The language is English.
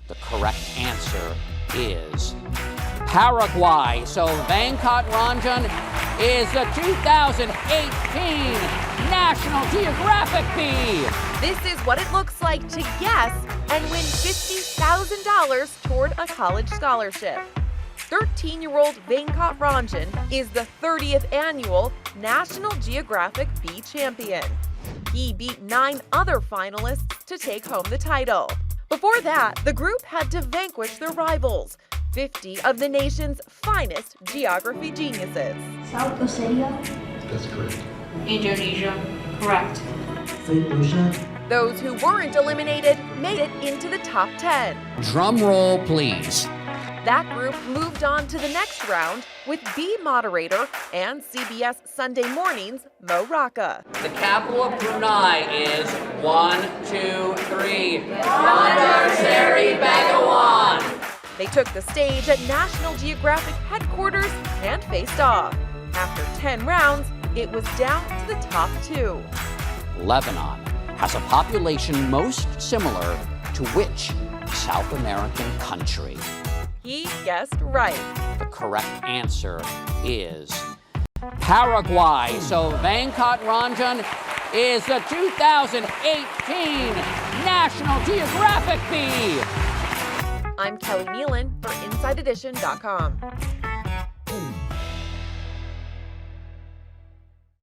The correct answer is Paraguay. So Venkat Ranjan is the 2018 National Geographic bee. This is what it looks like to guess and win $50,000 toward a college scholarship. 13-year-old Venkat Ranjan is the 30th annual National Geographic Bee Champion. He beat 9 other finalists to take home the title. Before that, the group had to vanquish their rivals, 50 of the nation's finest geography geniuses. South Ossetia? That's correct. Indonesia, correct. Saint Lucia? Those who weren't eliminated made it into the top 10. Drum roll, please. That group moved on to the next round with bee moderator and CBS Sunday Morning's Mo Rocca. The capital of Brunei is 1, 2, 3. Bandar Seri Begawan. They took the stage at National Geographic headquarters and faced off. After 10 rounds, it was down to the top 2. Lebanon has a population most similar to which South American country? He guessed right. The correct answer is Paraguay. So Venkat Ranjan is the 2018 National Geographic bee. I'm Kelly Nealon for InsideEdition.com.